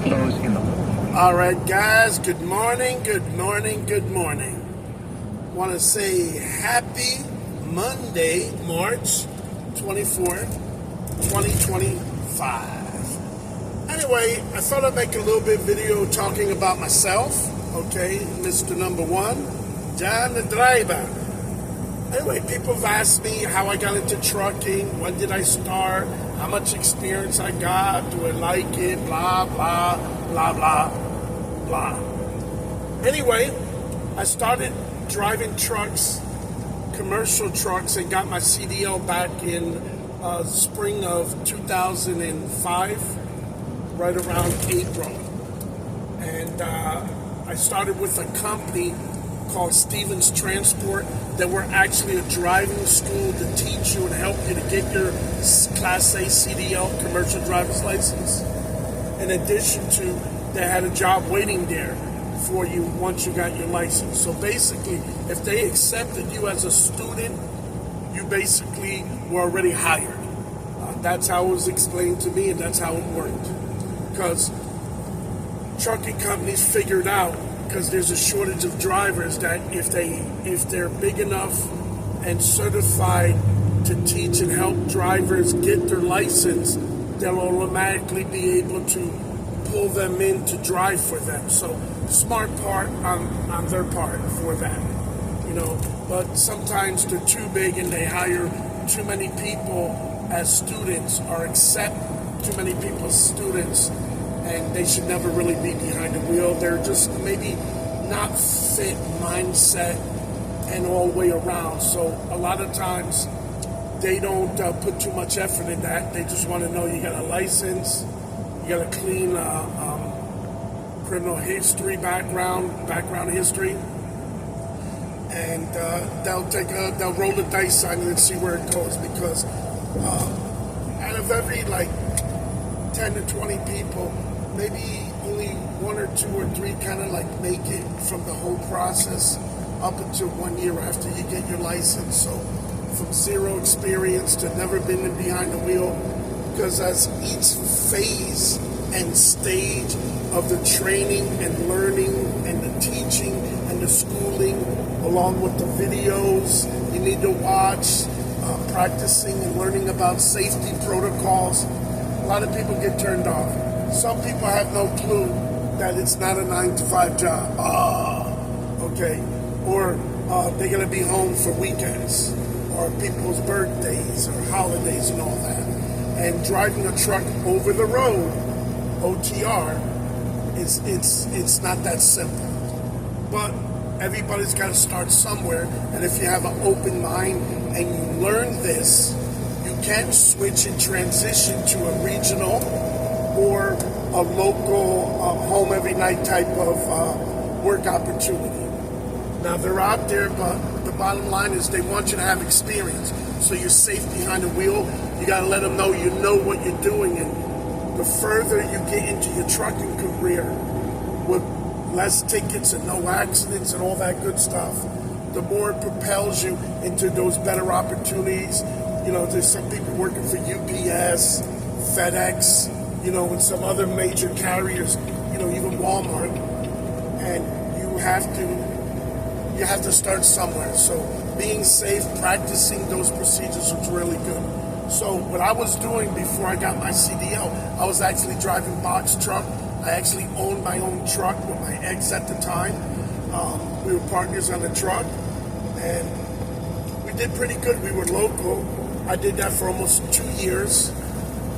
close enough. All right, guys, good morning, good morning, good morning. Want to say happy Monday, March 24th, 2025. Anyway, I thought I'd make a little bit video talking about myself, okay, Mr. Number One, John the Driver. Anyway, people have asked me how I got into trucking, when did I start, how much experience I got, do I like it, blah, blah, blah, blah, blah. Anyway, I started driving trucks, commercial trucks, and got my CDL back in spring of 2005, right around April. And I started with a company called Stevens Transport that were actually a driving school to teach you and help you to get your Class A CDL, commercial driver's license. In addition to, they had a job waiting there for you once you got your license. So basically, if they accepted you as a student, you basically were already hired. That's how it was explained to me, and that's how it worked. Because trucking companies figured out, because there's a shortage of drivers, that if they're big enough and certified to teach and help drivers get their license, they'll automatically be able to pull them in to drive for them. So smart part on their part for that, you know. But sometimes they're too big and they hire too many people as students, or accept too many people as students, and they should never really be behind the wheel. They're just maybe not fit mindset and all the way around. So a lot of times they don't put too much effort in that. They just want to know you got a license, you got a clean criminal history background history, and they'll roll the dice on it and see where it goes. Because out of every 10 to 20 people, maybe only 1 or 2 or 3 kind of make it from the whole process up until 1 year after you get your license. So from zero experience to never been behind the wheel, because as each phase and stage of the training and learning and the teaching and the schooling, along with the videos you need to watch, practicing and learning about safety protocols, a lot of people get turned off. Some people have no clue that it's not a 9-to-5 job. Okay. Or they're going to be home for weekends, or people's birthdays or holidays and all that. And driving a truck over the road, OTR, it's not that simple. But everybody's got to start somewhere. And if you have an open mind and you learn this, you can switch and transition to a regional or a local home every night type of work opportunity. Now they're out there, but the bottom line is they want you to have experience. So you're safe behind the wheel. You got to let them know you know what you're doing. And the further you get into your trucking career, with less tickets and no accidents and all that good stuff, the more it propels you into those better opportunities. You know, there's some people working for UPS, FedEx, you know, and some other major carriers, you know, even Walmart. And you have to start somewhere. So being safe, practicing those procedures was really good. So what I was doing before I got my CDL, I was actually driving box truck. I actually owned my own truck with my ex at the time. We were partners on the truck, and we did pretty good. We were local. I did that for almost 2 years,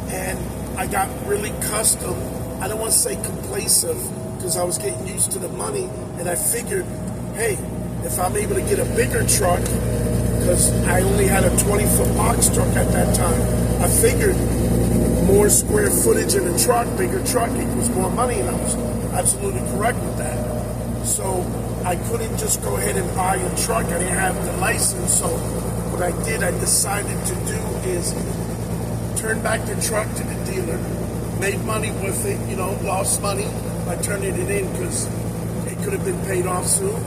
and I got really custom. I don't want to say complacent, because I was getting used to the money, and I figured, hey, if I'm able to get a bigger truck, because I only had a 20-foot box truck at that time, I figured more square footage in a truck, bigger truck equals more money, and I was absolutely correct with that. So I couldn't just go ahead and buy a truck. I didn't have the license. So what I did, I decided to do is turn back the truck to the dealer, made money with it, you know, lost money by turning it in because it could have been paid off soon,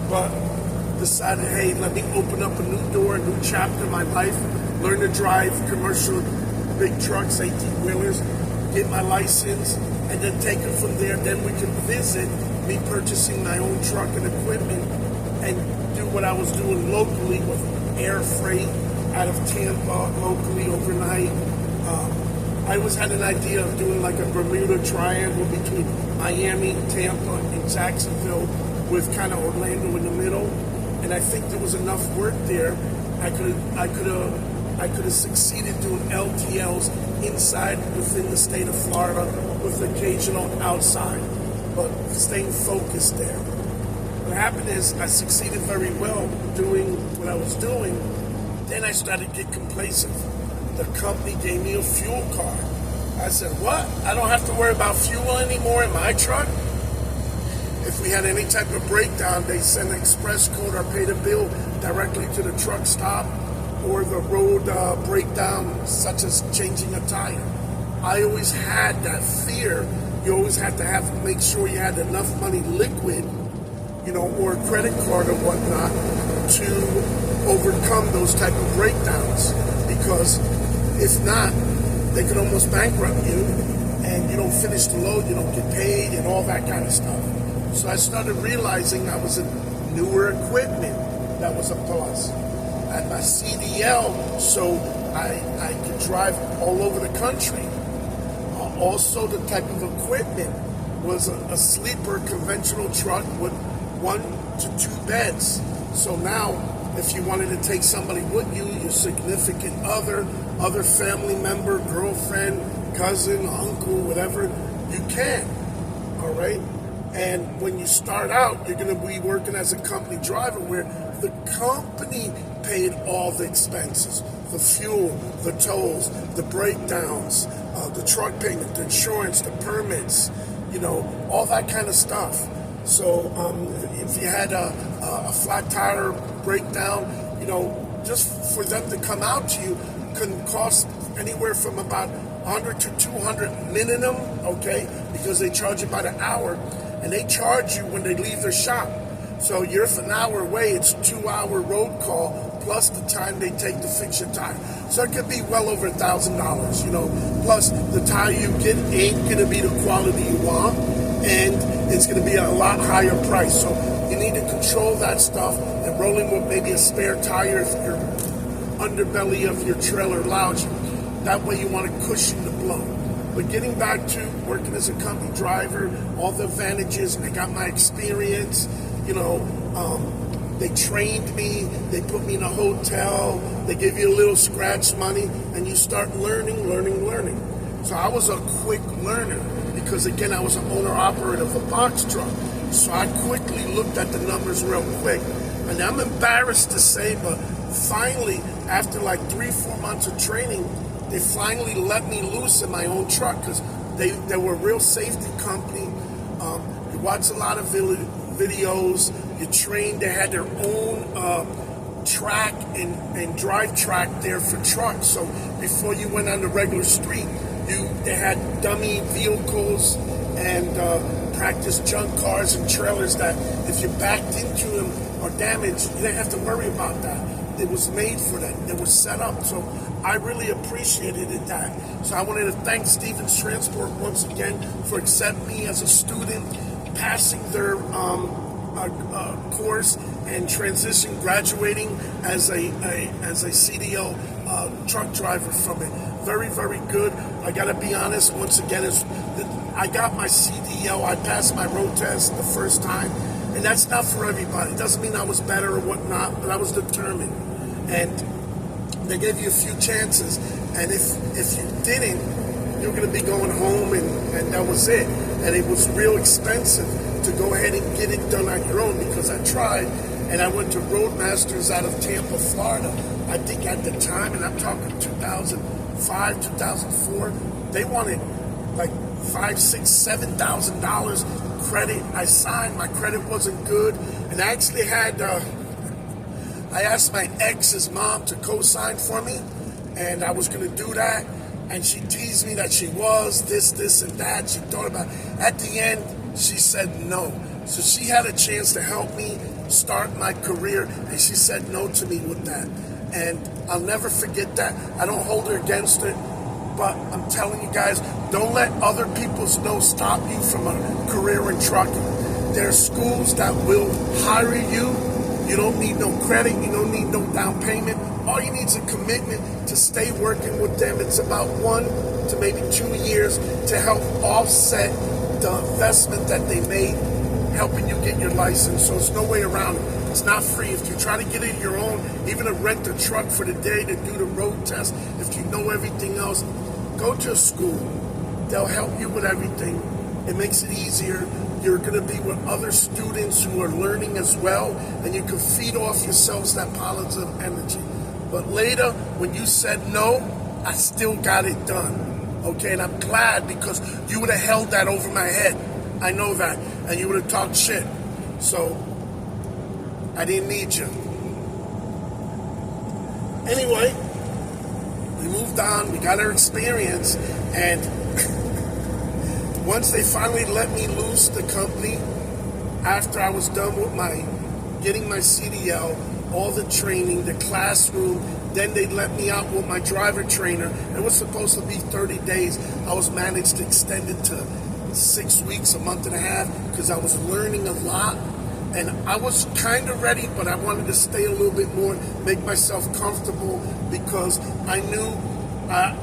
but decided, hey, let me open up a new door, a new chapter in my life, learn to drive commercial big trucks, 18-wheelers, get my license, and then take it from there. Then we can visit me purchasing my own truck and equipment and do what I was doing locally with air freight out of Tampa, locally overnight. I always had an idea of doing like a Bermuda Triangle between Miami, Tampa, and Jacksonville, with kind of Orlando in the middle. And I think there was enough work there. I could have succeeded doing LTLs inside within the state of Florida with occasional outside, but staying focused there. What happened is I succeeded very well doing what I was doing. Then I started to get complacent. The company gave me a fuel card. I said, what? I don't have to worry about fuel anymore in my truck? If we had any type of breakdown, they send an express code or pay the bill directly to the truck stop, or the road breakdown, such as changing a tire. I always had that fear. You always had to make sure you had enough money liquid, or a credit card or whatnot, to overcome those type of breakdowns. Because if not, they could almost bankrupt you, and you don't finish the load, you don't get paid, and all that kind of stuff. So I started realizing I was in newer equipment that was a plus. I had my CDL, so I could drive all over the country. Also, the type of equipment was a sleeper conventional truck with 1 to 2 beds. So now, if you wanted to take somebody with you, your significant other family member, girlfriend, cousin, uncle, whatever, you can, all right? And when you start out, you're going to be working as a company driver where the company paid all the expenses, the fuel, the tolls, the breakdowns, the truck payment, the insurance, the permits, all that kind of stuff. So if you had a flat tire breakdown, just for them to come out to you can cost anywhere from about 100 to 200 minimum, okay? Because they charge you by the hour, and they charge you when they leave their shop. So you're an hour away, it's a 2-hour road call, plus the time they take to fix your tire. So it could be well over $1,000, plus the tire you get ain't gonna be the quality you want, and it's gonna be a lot higher price. So you need to control that stuff, and rolling with maybe a spare tire if your underbelly of your trailer allows you. That way you want to cushion the blow. But getting back to working as a company driver, all the advantages, I got my experience, they trained me, they put me in a hotel, they give you a little scratch money, and you start learning. So I was a quick learner because, again, I was an owner-operator of a box truck. So I quickly looked at the numbers real quick. And I'm embarrassed to say, but finally, after like 3-4 months of training, they finally let me loose in my own truck because they were a real safety company. You watch a lot of videos, you train, they had their own track and drive track there for trucks. So before you went on the regular street, they had dummy vehicles and practice junk cars and trailers that if you backed into them or damaged, you didn't have to worry about that. It was made for that. It was set up. So I really appreciated that. So I wanted to thank Stevens Transport once again for accepting me as a student, passing their course, and graduating as a CDL truck driver from it. Very, very good. I got to be honest, once again, I got my CDL. I passed my road test the first time. And that's not for everybody. It doesn't mean I was better or whatnot, but I was determined. And they gave you a few chances. And if you didn't, you're going to be going home, and that was it. And it was real expensive to go ahead and get it done on your own because I tried. And I went to Roadmasters out of Tampa, Florida. I think at the time, and I'm talking 2005, 2004, they wanted like $5,000, $6,000, $7,000 credit. I signed. My credit wasn't good, and I actually had. I asked my ex's mom to co-sign for me, and I was going to do that. And she teased me that she was this, and that. She thought about it. At the end, she said no. So she had a chance to help me start my career, and she said no to me with that. And I'll never forget that. I don't hold her against it. But I'm telling you guys, don't let other people's no stop you from a career in trucking. There are schools that will hire you. You don't need no credit. You don't need no down payment. All you need is a commitment to stay working with them. It's about 1 to maybe 2 years to help offset the investment that they made helping you get your license. So it's no way around it. It's not free. If you try to get it your own, even to rent a truck for the day to do the road test, if you know everything else, go to a school. They'll help you with everything. It makes it easier. You're going to be with other students who are learning as well, and you can feed off yourselves that positive energy. But later, when you said no, I still got it done. Okay, and I'm glad, because you would have held that over my head. I know that. And you would have talked shit. So, I didn't need you. Anyway, we moved on. We got our experience. And once they finally let me loose the company, after I was done with getting my CDL, all the training, the classroom, then they let me out with my driver trainer. It was supposed to be 30 days. I was managed to extend it to 6 weeks, a month and a half, because I was learning a lot. And I was kind of ready, but I wanted to stay a little bit more, make myself comfortable, because I knew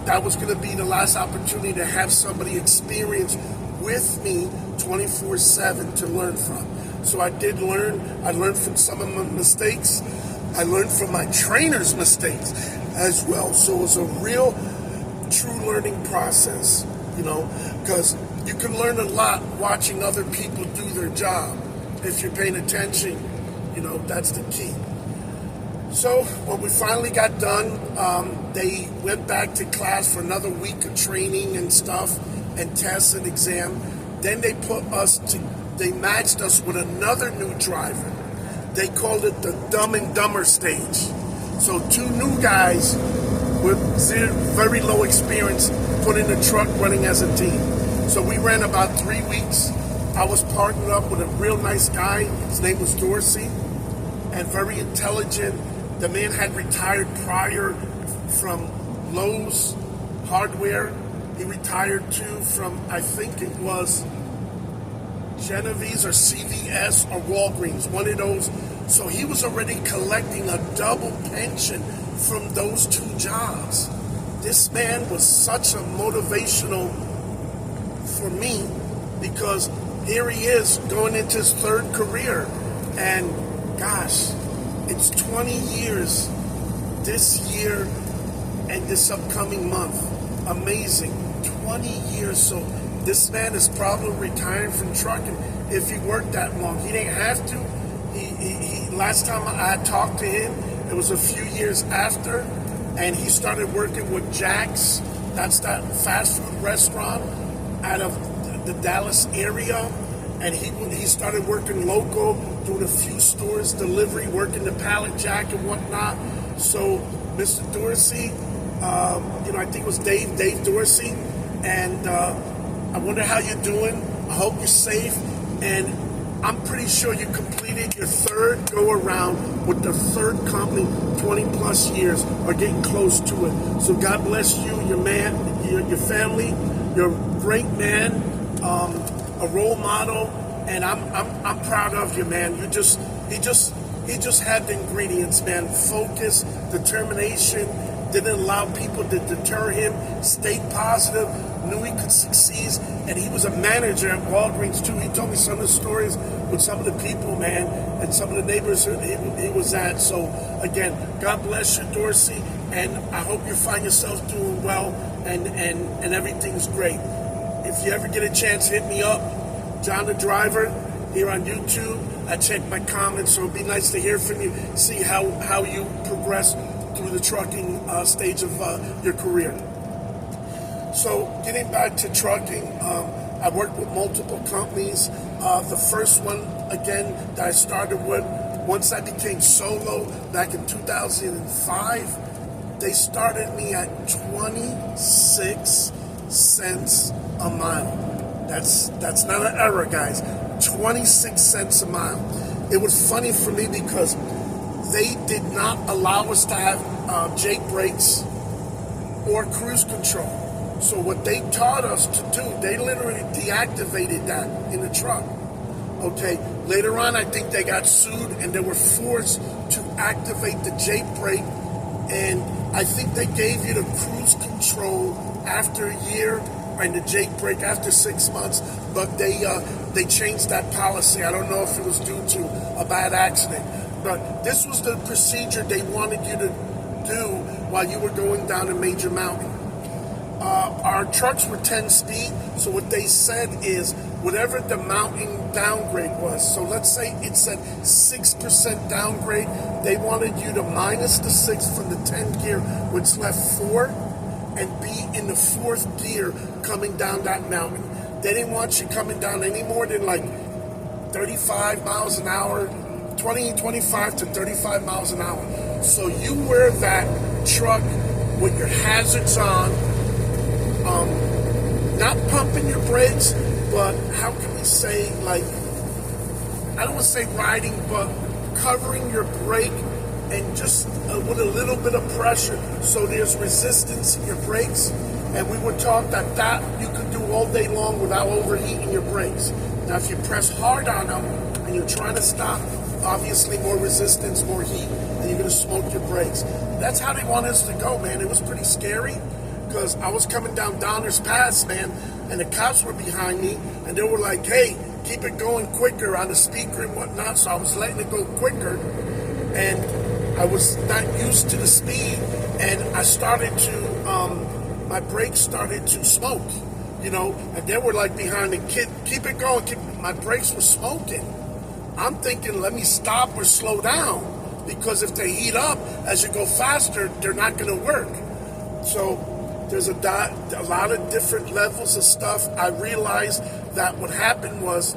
that was going to be the last opportunity to have somebody experienced with me 24/7 to learn from. So I did learn. I learned from some of my mistakes. I learned from my trainer's mistakes as well. So it was a real, true learning process, because you can learn a lot watching other people do their job. If you're paying attention, that's the key. So when we finally got done, they went back to class for another week of training and stuff, and tests and exam. Then they they matched us with another new driver. They called it the Dumb and Dumber stage. So 2 new guys with very low experience put in the truck running as a team. So we ran about 3 weeks. I was partnered up with a real nice guy. His name was Dorsey, and very intelligent. The man had retired prior from Lowe's Hardware. He retired too from, I think it was Genovese or CVS or Walgreens, one of those. So he was already collecting a double pension from those 2 jobs. This man was such a motivational for me, because here he is going into his 3rd career. And gosh, it's 20 years this year and this upcoming month. Amazing. 20 years. So this man is probably retiring from trucking if he worked that long. He didn't have to. Last time I talked to him, it was a few years after, and he started working with Jack's. That's that fast food restaurant out of the Dallas area. And he started working local, doing a few stores, delivery, working the pallet jack and whatnot. So Mr. Dorsey, I think it was Dave Dorsey, and I wonder how you're doing. I hope you're safe, and I'm pretty sure you completed your 3rd go-around with the 3rd company, 20 plus years, or getting close to it. So God bless you, your man, your family. You're a great man, a role model, and I'm proud of you, man. He just had the ingredients, man. Focus, determination. Didn't allow people to deter him. Stayed positive. Knew he could succeed. And he was a manager at Walgreens too. He told me some of the stories with some of the people, man, and some of the neighbors he was at. So again, God bless you, Dorsey, and I hope you find yourself doing well and everything's great. If you ever get a chance, hit me up, John the Driver, here on YouTube. I check my comments, so it'd be nice to hear from you, see how you progress through the trucking stage of your career. So getting back to trucking, I worked with multiple companies. The first one, again, that I started with, once I became solo back in 2005, they started me at 26 cents a mile. That's not an error, guys. 26 cents a mile. It was funny for me because they did not allow us to have Jake brakes or cruise control. So what they taught us to do, they literally deactivated that in the truck. Okay, later on, I think they got sued and they were forced to activate the J brake, and I think they gave you the cruise control after a year and the J brake after 6 months, but they changed that policy. I don't know if it was due to a bad accident, but this was the procedure they wanted you to do while you were going down a major mountain. Our trucks were 10 speed, so what they said is whatever the mountain downgrade was, so let's say it said 6% downgrade, they wanted you to minus the 6 from the 10 gear, which left 4, and be in the 4th gear coming down that mountain. They didn't want you coming down any more than like 35 miles an hour, 25 to 35 miles an hour. So you wear that truck with your hazards on, not pumping your brakes, but how can we say, like, I don't want to say riding, but covering your brake and just with a little bit of pressure so there's resistance in your brakes. And we were taught that you could do all day long without overheating your brakes. Now, if you press hard on them and you're trying to stop, obviously more resistance, more heat, and you're going to smoke your brakes. That's how they want us to go, man. It was pretty scary because I was coming down Donner's Pass, man, and the cops were behind me, and they were like, hey, keep it going quicker on the speaker and whatnot, so I was letting it go quicker, and I was not used to the speed, and I started to, my brakes started to smoke, you know, and they were like behind the kid, keep it going, my brakes were smoking. I'm thinking, let me stop or slow down, because if they heat up as you go faster, they're not going to work. So there's a lot of different levels of stuff. I realized that what happened was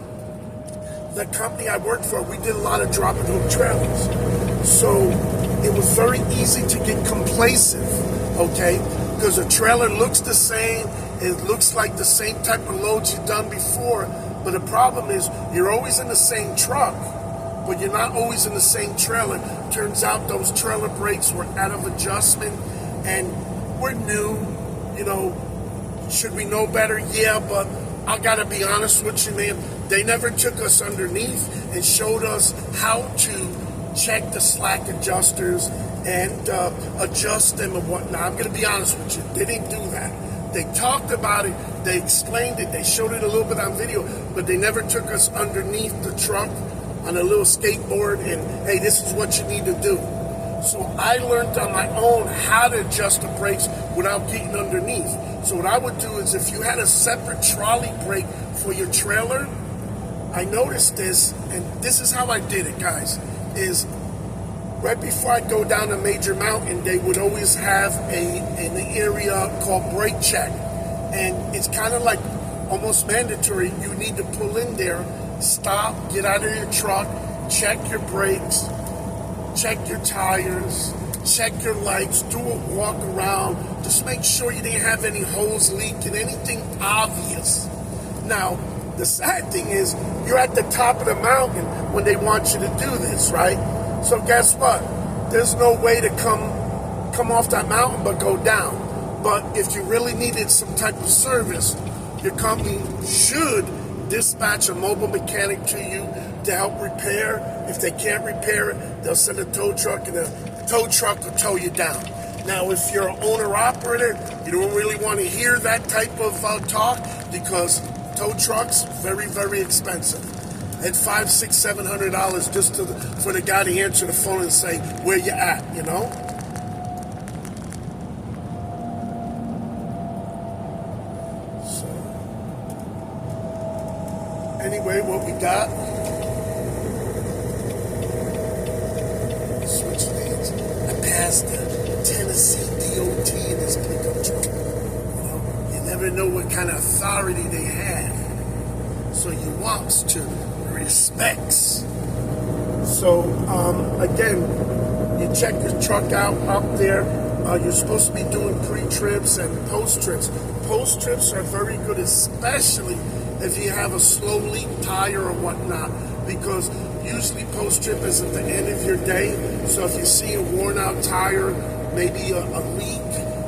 the company I worked for, we did a lot of drop and hook trailers. So it was very easy to get complacent, okay? Because a trailer looks the same, it looks like the same type of loads you've done before, but the problem is you're always in the same truck, but you're not always in the same trailer. Turns out those trailer brakes were out of adjustment, and we're new, you know, should we know better? Yeah, but I gotta be honest with you, man, they never took us underneath and showed us how to check the slack adjusters and adjust them and whatnot. I'm gonna be honest with you, they didn't do that. They talked about it, they explained it, they showed it a little bit on video, but they never took us underneath the truck on a little skateboard and, hey, this is what you need to do. So I learned on my own how to adjust the brakes without getting underneath. So what I would do is if you had a separate trolley brake for your trailer, I noticed this, and this is how I did it, guys, is right before I go down a major mountain, they would always have an area called brake check. And it's kind of like almost mandatory. You need to pull in there, stop, get out of your truck, check your brakes, check your tires, check your lights, do a walk around, just make sure you didn't have any hose leaking, anything obvious. Now, the sad thing is, you're at the top of the mountain when they want you to do this, right? So guess what? There's no way to come off that mountain but go down. But if you really needed some type of service, your company should dispatch a mobile mechanic to you to help repair. If they can't repair it, they'll send a tow truck, and the tow truck will tow you down. Now, if you're an owner-operator, you don't really want to hear that type of talk, because tow trucks, very, very expensive. At $500, $600, $700 just for the guy to answer the phone and say, where you at, you know? So, anyway, what we got, switch lanes. I passed the Tennessee DOT in this pickup truck. You know, you never know what kind of authority they have. So you want to respects. So again, you check your truck out up there. You're supposed to be doing pre-trips and post-trips. Post-trips are very good, especially if you have a slow leak tire or whatnot, because usually post-trip is at the end of your day. So if you see a worn out tire, maybe a leak,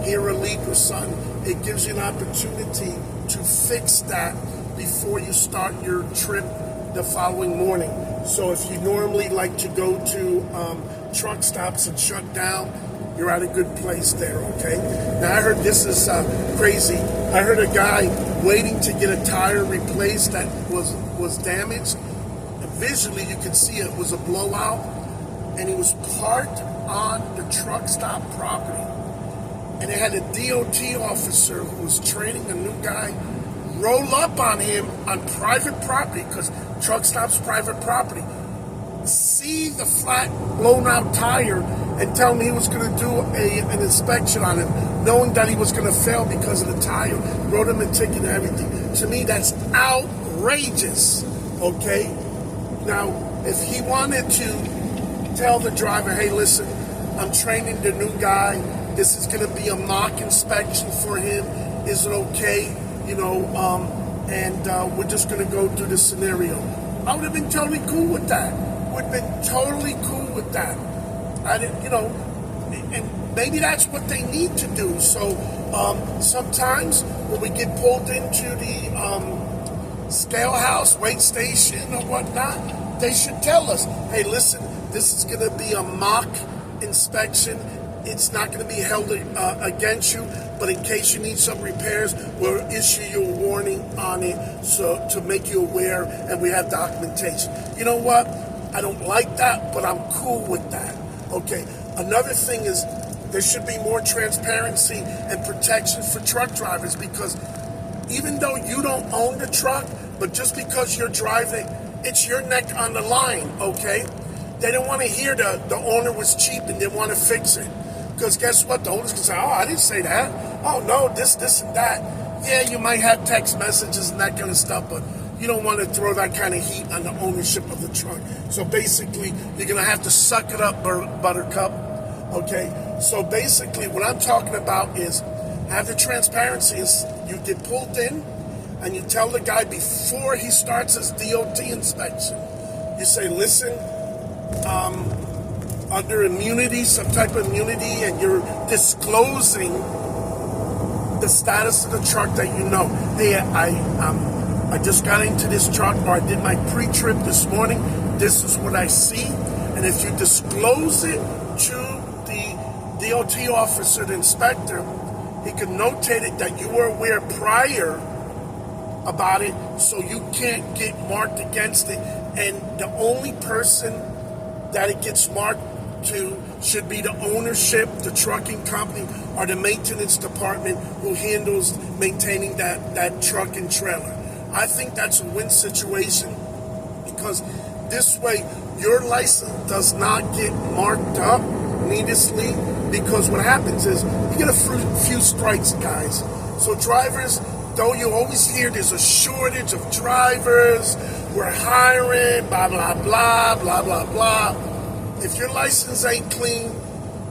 hear a leak or something, it gives you an opportunity to fix that before you start your trip the following morning. So if you normally like to go to truck stops and shut down, you're at a good place there, okay? Now I heard this is crazy. I heard a guy waiting to get a tire replaced that was damaged. And visually you could see it was a blowout, and he was parked on the truck stop property. And it had a DOT officer who was training a new guy roll up on him on private property, because truck stop's private property, see the flat blown out tire and tell him he was going to do an inspection on him, knowing that he was going to fail because of the tire, wrote him a ticket and everything. To me, that's outrageous, okay? Now, if he wanted to tell the driver, hey, listen, I'm training the new guy, this is going to be a mock inspection for him, is it okay? And we're just going to go through the scenario. I would have been totally cool with that. Would have been totally cool with that. I didn't, and maybe that's what they need to do. So sometimes when we get pulled into the scale house, weight station, or whatnot, they should tell us, hey, listen, this is going to be a mock inspection. It's not going to be held against you, but in case you need some repairs, we'll issue you a warning on it, so to make you aware, and we have documentation. You know what? I don't like that, but I'm cool with that. Okay. Another thing is there should be more transparency and protection for truck drivers, because even though you don't own the truck, but just because you're driving, it's your neck on the line, okay? They don't want to hear the owner was cheap and they want to fix it. Because guess what? The owner's going to say, oh, I didn't say that. Oh, no, this, and that. Yeah, you might have text messages and that kind of stuff, but you don't want to throw that kind of heat on the ownership of the truck. So basically, you're going to have to suck it up, Buttercup. Okay? So basically, what I'm talking about is have the transparency. Is you get pulled in, and you tell the guy before he starts his DOT inspection, you say, listen, under immunity, some type of immunity, and you're disclosing the status of the truck that you know. Hey, I just got into this truck, or I did my pre-trip this morning. This is what I see. And if you disclose it to the DOT officer, the inspector, he can notate it that you were aware prior about it, so you can't get marked against it. And the only person that it gets marked to should be the ownership, the trucking company, or the maintenance department who handles maintaining that truck and trailer. I think that's a win situation, because this way your license does not get marked up needlessly, because what happens is you get a few strikes, guys. So drivers, though you always hear there's a shortage of drivers, we're hiring, blah, blah, blah, blah, blah, blah. If your license ain't clean,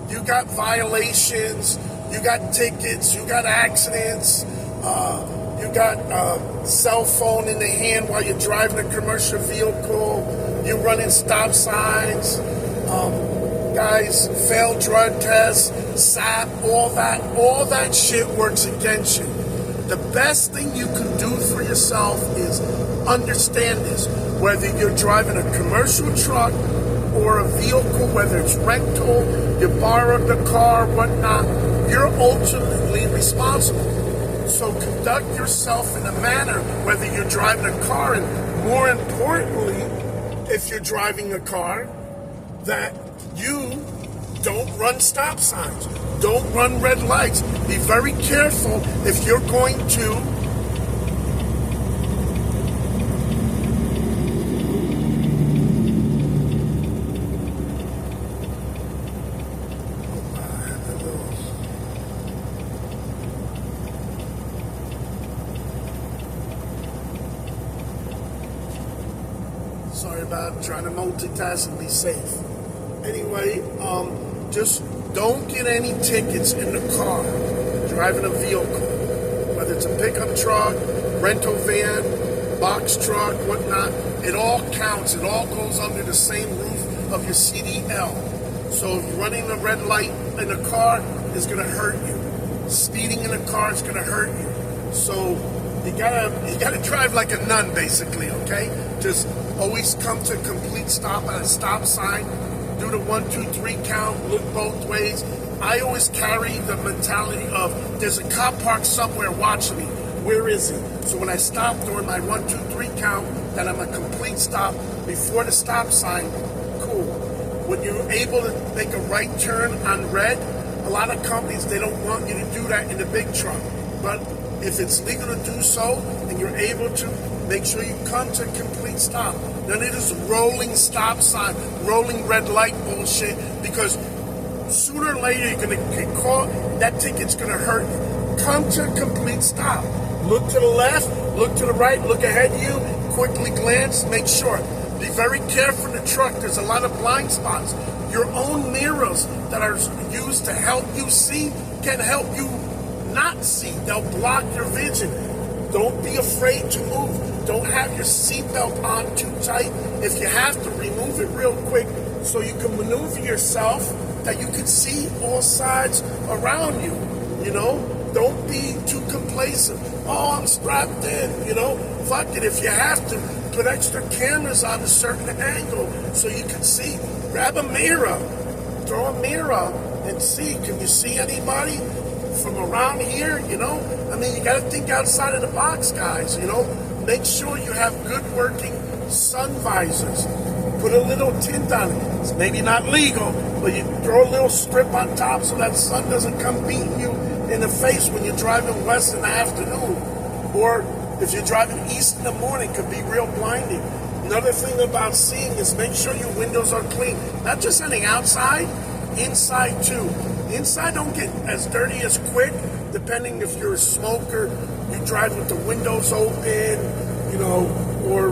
you got violations, you got tickets, you got accidents, you got cell phone in the hand while you're driving a commercial vehicle, you're running stop signs, guys, failed drug tests, SAP, all that shit works against you. The best thing you can do for yourself is understand this. Whether you're driving a commercial truck or a vehicle, whether it's rental, you borrowed the car, whatnot, you're ultimately responsible. So conduct yourself in a manner, whether you're driving a car, and more importantly, if you're driving a car, that you don't run stop signs, don't run red lights. Be very careful if you're going to sorry about trying to multitask and be safe. Anyway, just don't get any tickets in the car driving a vehicle, whether it's a pickup truck, rental van, box truck, whatnot. It all counts. It all goes under the same roof of your CDL. So if running a red light in a car is going to hurt you. Speeding in a car is gonna hurt you. So you gotta drive like a nun, basically, okay? Just always come to a complete stop at a stop sign. Do the 1, 2, 3 count. Look both ways. I always carry the mentality of there's a cop parked somewhere watching me. Where is he? So when I stop during my 1, 2, 3 count, that I'm a complete stop before the stop sign. Cool. When you're able to make a right turn on red, a lot of companies, they don't want you to do that in the big truck. But if it's legal to do so and you're able to, make sure you come to a complete stop. None of this rolling stop sign, rolling red light bullshit, because sooner or later you're going to get caught. That ticket's going to hurt you. Come to a complete stop. Look to the left, look to the right, look ahead of you, quickly glance, make sure. Be very careful in the truck. There's a lot of blind spots. Your own mirrors that are used to help you see can help you not see. They'll block your vision. Don't be afraid to move. Don't have your seatbelt on too tight. If you have to, remove it real quick so you can maneuver yourself, that you can see all sides around you. You know, don't be too complacent. Oh, I'm strapped in, you know. Fuck it, if you have to, put extra cameras on a certain angle so you can see. Grab a mirror, throw a mirror and see, can you see anybody from around here, you know? I mean, you gotta think outside of the box, guys, you know? Make sure you have good working sun visors. Put a little tint on it. It's maybe not legal, but you throw a little strip on top so that sun doesn't come beating you in the face when you're driving west in the afternoon. Or if you're driving east in the morning, it could be real blinding. Another thing about seeing is make sure your windows are clean. Not just on the outside, inside too. Inside don't get as dirty as quick, depending if you're a smoker, you drive with the windows open, you know, or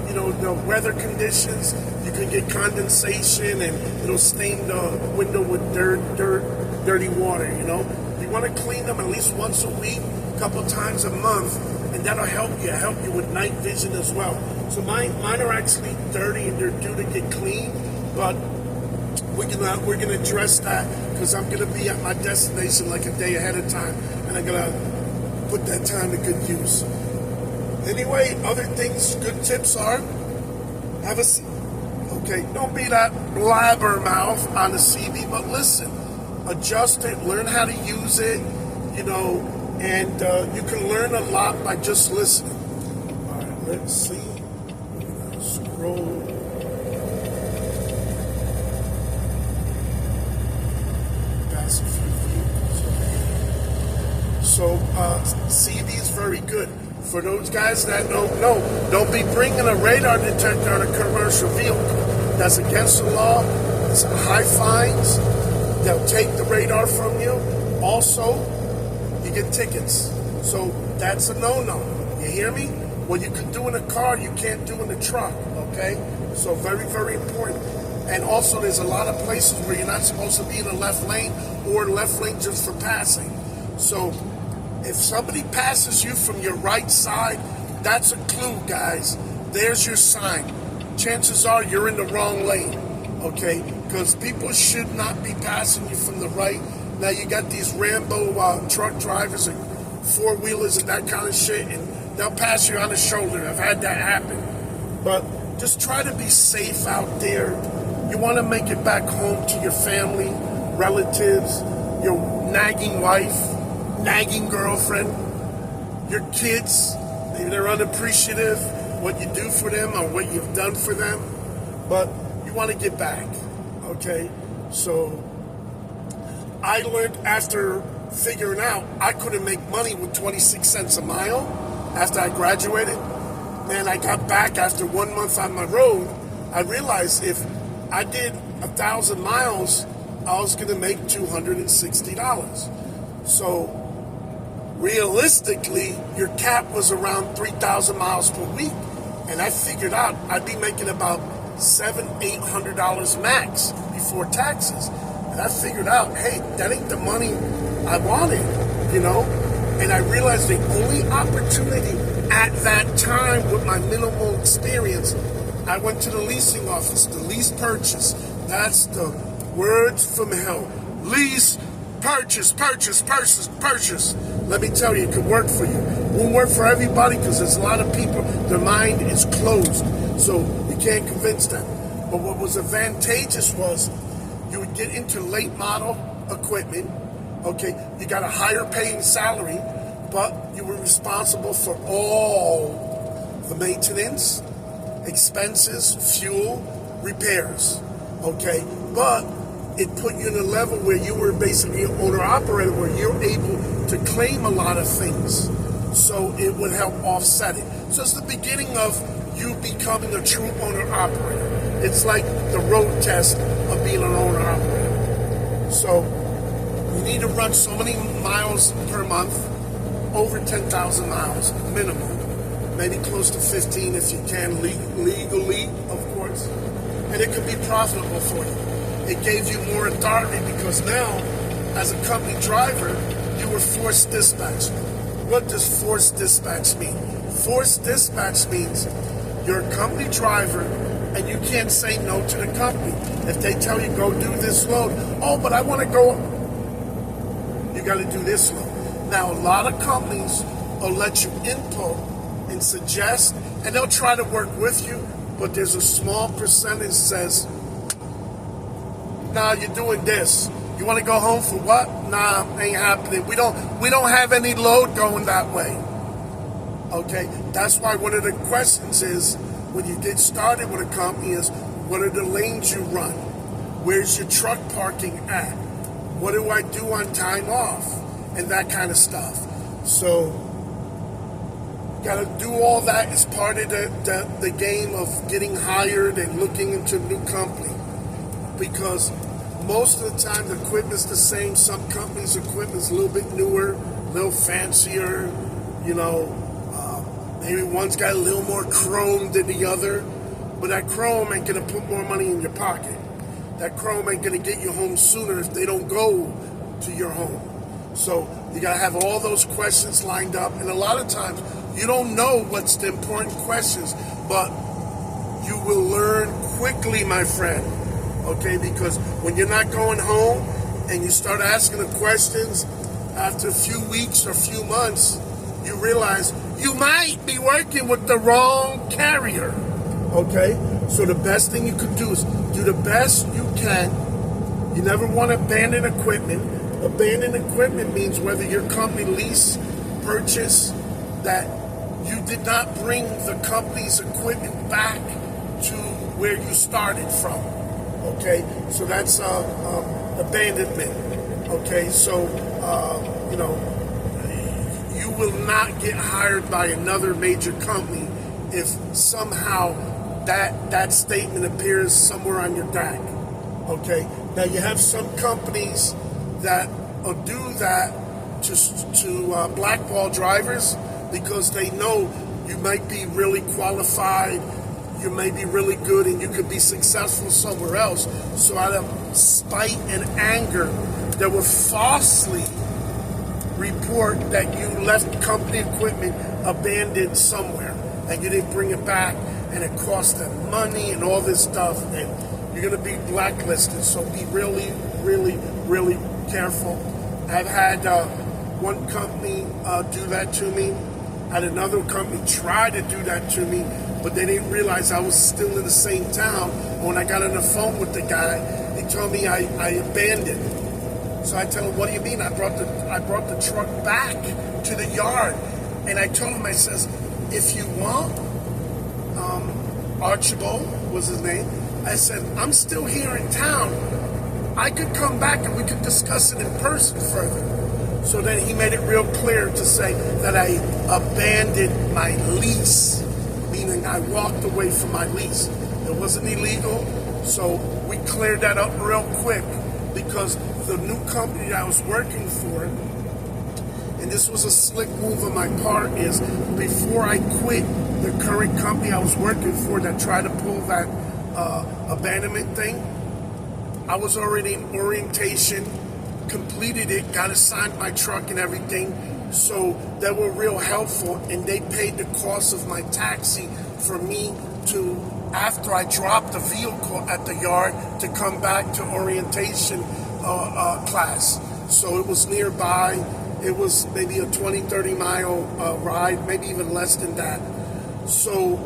you know, the weather conditions, you can get condensation and it'll stain the window with dirty water, you know. You want to clean them at least once a week, a couple times a month, and that'll help you with night vision as well. So mine are actually dirty and they're due to get clean, but we're gonna address that because I'm gonna be at my destination like a day ahead of time, and I'm gonna put that time to good use. Anyway, other things, good tips are have a seat. Okay, don't be that blabbermouth on the CB, but listen, adjust it, learn how to use it, you know, and you can learn a lot by just listening. All right, let's see. We're gonna scroll. Past a few vehicles. So CB is very good. For those guys that don't know, don't be bringing a radar detector on a commercial vehicle. That's against the law. It's high fines. They'll take the radar from you. Also, you get tickets. So that's a no-no. You hear me? What you can do in a car, you can't do in a truck, okay? So very, very important. And also, there's a lot of places where you're not supposed to be in the left lane or left lane just for passing. So if somebody passes you from your right side, that's a clue, guys. There's your sign. Chances are you're in the wrong lane, okay? Because people should not be passing you from the right. Now you got these Rambo truck drivers and four-wheelers and that kind of shit, and they'll pass you on the shoulder. I've had that happen. But just try to be safe out there. You want to make it back home to your family, relatives, your nagging wife, nagging girlfriend, your kids. Maybe they're unappreciative what you do for them or what you've done for them, but you want to get back, okay? So I learned after figuring out I couldn't make money with 26 cents a mile after I graduated. Man, I got back after 1 month on my road. I realized if I did 1,000 miles, I was going to make $260. So realistically, your cap was around 3,000 miles per week. And I figured out I'd be making about $700-800 max before taxes. And I figured out, hey, that ain't the money I wanted, you know? And I realized the only opportunity at that time with my minimal experience, I went to the leasing office, the lease purchase. That's the words from hell. Lease Purchase. Let me tell you, it could work for you. It won't work for everybody because there's a lot of people, their mind is closed. So you can't convince them. But what was advantageous was you would get into late model equipment. Okay, you got a higher paying salary, but you were responsible for all the maintenance, expenses, fuel, repairs. Okay, but it put you in a level where you were basically an owner-operator, where you're able to claim a lot of things. So it would help offset it. So it's the beginning of you becoming a true owner-operator. It's like the road test of being an owner-operator. So you need to run so many miles per month, over 10,000 miles minimum. Maybe close to 15 if you can, legally, of course. And it could be profitable for you. It gave you more authority because now, as a company driver, you were forced dispatch. What does forced dispatch mean? Forced dispatch means you're a company driver and you can't say no to the company. If they tell you go do this load, oh, but I want to go, you got to do this load. Now, a lot of companies will let you input and suggest, and they'll try to work with you, but there's a small percentage that says, nah, you're doing this. You want to go home for what? Nah, ain't happening. We don't have any load going that way. Okay, that's why one of the questions is, when you get started with a company, is what are the lanes you run? Where's your truck parking at? What do I do on time off? And that kind of stuff. So, got to do all that as part of the game of getting hired and looking into a new company. Because most of the time the equipment's the same. Some companies' equipment's a little bit newer, a little fancier, you know. Maybe one's got a little more chrome than the other, but that chrome ain't gonna put more money in your pocket. That chrome ain't gonna get you home sooner if they don't go to your home. So you gotta have all those questions lined up, and a lot of times you don't know what's the important questions, but you will learn quickly, my friend. Okay, because when you're not going home and you start asking the questions, after a few weeks or a few months, you realize you might be working with the wrong carrier. Okay, so the best thing you could do is do the best you can. You never want to abandon equipment. Abandon equipment means whether your company lease, purchase, that you did not bring the company's equipment back to where you started from. Okay, so that's abandonment. Okay, so you will not get hired by another major company if somehow that statement appears somewhere on your DAC. Okay, now you have some companies that will do that to blackball drivers because they know you might be really qualified, you may be really good, and you could be successful somewhere else. So out of spite and anger, they will falsely report that you left company equipment abandoned somewhere and you didn't bring it back, and it cost them money and all this stuff, and you're going to be blacklisted. So be really, really, really careful. I've had one company do that to me. I had another company try to do that to me, but they didn't realize I was still in the same town. When I got on the phone with the guy, he told me I abandoned. So I tell him, what do you mean? I brought the truck back to the yard. And I told him, I says, if you want, Archibald was his name. I said, I'm still here in town. I could come back and we could discuss it in person further. So then he made it real clear to say that I abandoned my lease, meaning I walked away from my lease. It wasn't illegal, so we cleared that up real quick, because the new company that I was working for, and this was a slick move on my part, is before I quit the current company I was working for that tried to pull that abandonment thing, I was already in orientation, completed it, got assigned my truck and everything, so they were real helpful, and they paid the cost of my taxi for me to, after I dropped the vehicle at the yard, to come back to orientation class. so it was nearby. It was maybe a 20, 30-mile ride, maybe even less than that. So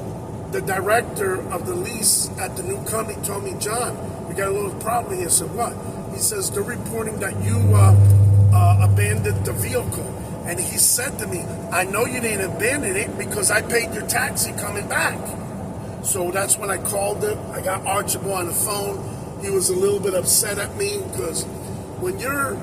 the director of the lease at the new company told me, John, we got a little problem here. I said, what? He says, they're reporting that you abandoned the vehicle. And he said to me, I know you didn't abandon it because I paid your taxi coming back. So that's when I called him. I got Archibald on the phone. He was a little bit upset at me because when you're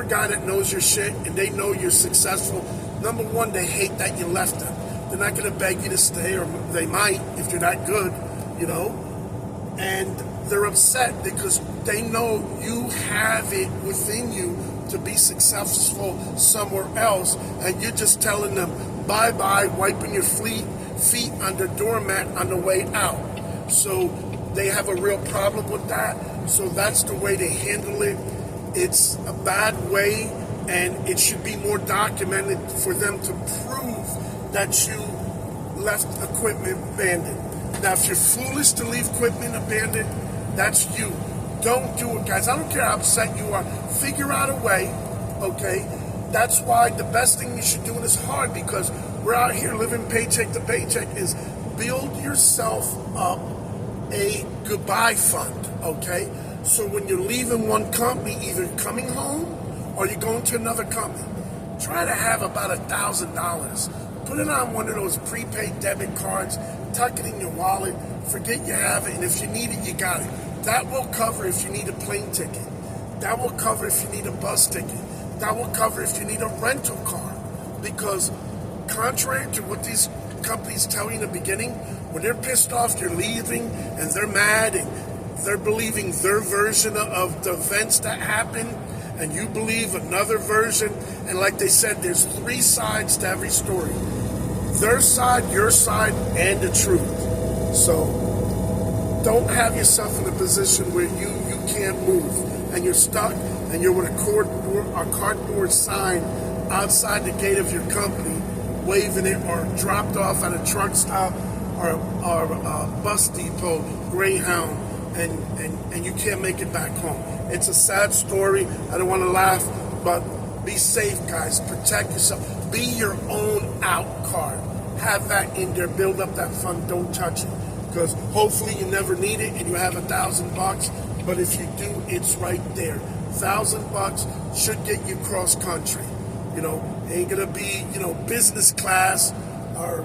a guy that knows your shit and they know you're successful, number one, they hate that you left them. They're not going to beg you to stay, or they might if you're that good, you know. And they're upset because they know you have it within you to be successful somewhere else, and you're just telling them bye-bye, wiping your feet on the doormat on the way out. So they have a real problem with that. So that's the way they handle it. It's a bad way, and it should be more documented for them to prove that you left equipment abandoned. Now, if you're foolish to leave equipment abandoned, that's you. Don't do it, guys. I don't care how upset you are. Figure out a way, okay? That's why the best thing you should do, and it's hard because we're out here living paycheck to paycheck, is build yourself up a goodbye fund, okay? So when you're leaving one company, either coming home or you're going to another company, try to have about $1,000. Put it on one of those prepaid debit cards, tuck it in your wallet, forget you have it, and if you need it, you got it. That will cover if you need a plane ticket. That will cover if you need a bus ticket. That will cover if you need a rental car. Because contrary to what these companies tell you in the beginning, when they're pissed off you're leaving and they're mad and they're believing their version of the events that happen, and you believe another version, and like they said, there's 3 sides to every story. Their side, your side, and the truth. So don't have yourself in a position where you can't move and you're stuck and you're with a cardboard sign outside the gate of your company, waving it, or dropped off at a truck stop or a bus depot, Greyhound, and you can't make it back home. It's a sad story. I don't want to laugh, but be safe, guys. Protect yourself. Be your own out card. Have that in there. Build up that fund. Don't touch it. Because hopefully you never need it and you have $1,000. But if you do, it's right there. $1,000 should get you cross country. You know, ain't gonna be, business class or,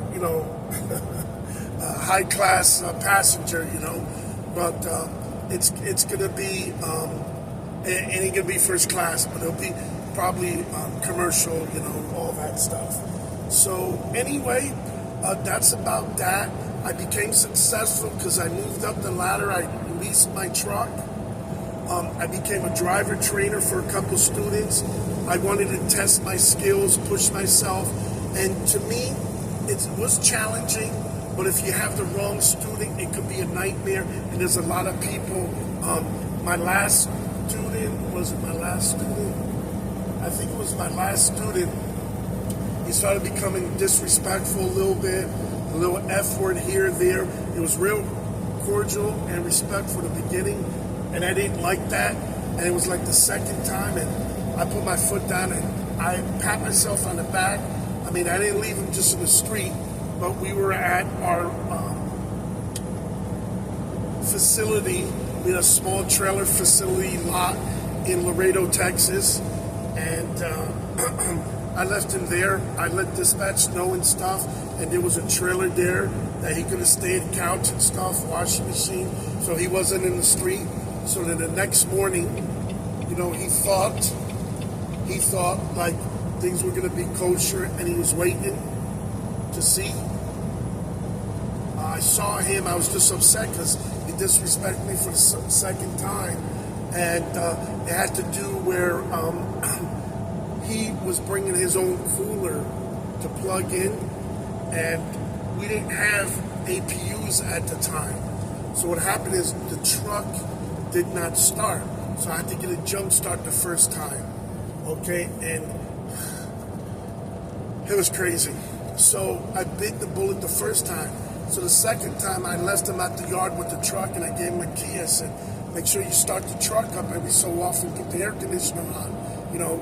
high class passenger, but it's gonna be, it ain't gonna be first class, but it'll be probably commercial, all that stuff. So anyway, that's about that. I became successful because I moved up the ladder. I leased my truck. I became a driver trainer for a couple students. I wanted to test my skills, push myself. And to me, it was challenging, but if you have the wrong student, it could be a nightmare. And there's a lot of people. My last student, I think it was my last student. He started becoming disrespectful a little bit. A little F word here, there. It was real cordial and respectful at the beginning, and I didn't like that. And it was like the second time, and I put my foot down and I pat myself on the back. I mean, I didn't leave him just in the street, but we were at our facility. We had a small trailer facility lot in Laredo, Texas, and I left him there. I let dispatch know and stuff, and there was a trailer there that he could have stayed, couch and stuff, washing machine, so he wasn't in the street. So then the next morning, he thought like things were going to be kosher, and he was waiting to see. I saw him. I was just upset because he disrespected me for the second time, and it had to do where he was bringing his own cooler to plug in, and we didn't have APUs at the time. So what happened is the truck did not start. So I had to get a jump start the first time. Okay, and it was crazy. So I bit the bullet the first time. So the second time I left him at the yard with the truck, and I gave him a key. I said, make sure you start the truck up every so often, put the air conditioner on. you know,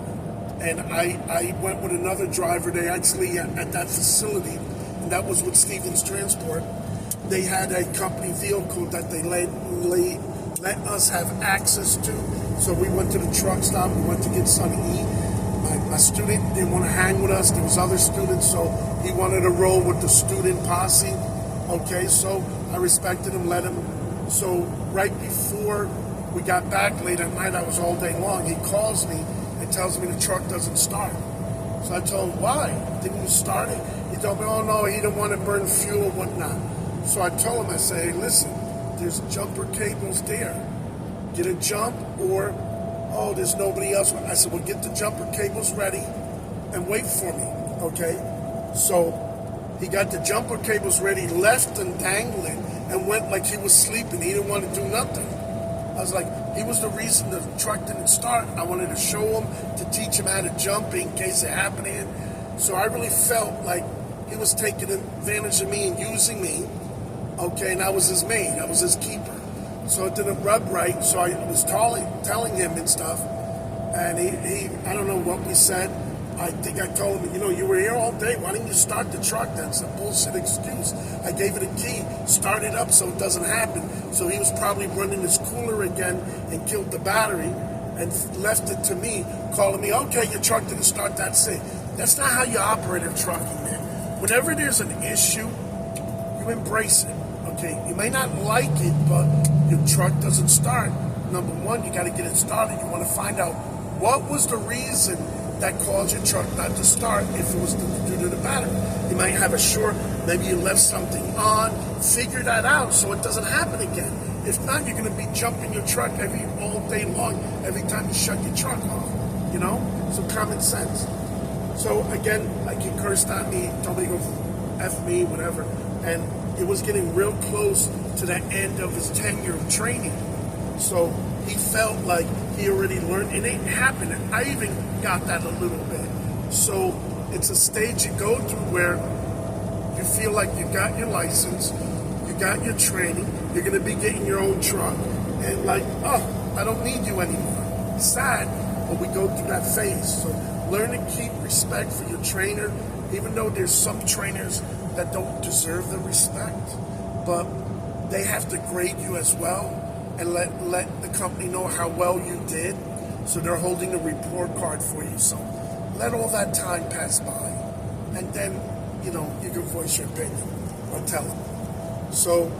and I went with another driver. They actually, at that facility, and that was with Stevens Transport, they had a company vehicle that they let us have access to. So we went to the truck stop, we went to get something to eat. My student didn't want to hang with us. There was other students, so he wanted to roll with the student posse. Okay, so I respected him, let him. So right before we got back late at night, I was all day long, he calls me and tells me the truck doesn't start. So I told him, why? Didn't you start it? He told me, oh no, he didn't want to burn fuel and whatnot. So I told him, I said, hey, listen, there's jumper cables there. Get a jump, or, oh, there's nobody else. I said, well, get the jumper cables ready and wait for me, okay? So he got the jumper cables ready, left them dangling, and went like he was sleeping. He didn't want to do nothing. I was like, he was the reason the truck didn't start. I wanted to show him, to teach him how to jump in case it happened. So I really felt like he was taking advantage of me and using me, okay, and I was his maid. I was his keeper. So it didn't rub right, so I was telling him and stuff, and he I don't know what we said. I think I told him, you know, you were here all day, why didn't you start the truck? That's a bullshit excuse. I gave it a key, start it up so it doesn't happen. So he was probably running his cooler again and killed the battery and left it to me, calling me, okay, your truck didn't start, that's it. That's not how you operate in trucking, man. Whenever there's an issue, you embrace it. Okay, you may not like it, but your truck doesn't start. Number one, you got to get it started. You want to find out what was the reason that caused your truck not to start. If it was due to the battery, you might have a short. Maybe you left something on. Figure that out so it doesn't happen again. If not, you're going to be jumping your truck all day long. Every time you shut your truck off, you know. So common sense. So again, like he cursed at me, told me to go F me, whatever, and it was getting real close to the end of his tenure of training. So he felt like he already learned, and it happened. I even got that a little bit. So it's a stage you go through where you feel like you got your license, you got your training, you're going to be getting your own truck, and like, oh, I don't need you anymore. It's sad, but we go through that phase. So learn to keep respect for your trainer, even though there's some trainers that don't deserve the respect, but they have to grade you as well and let the company know how well you did. So they're holding a report card for you. So let all that time pass by, and then, you know, you can voice your opinion or tell them. So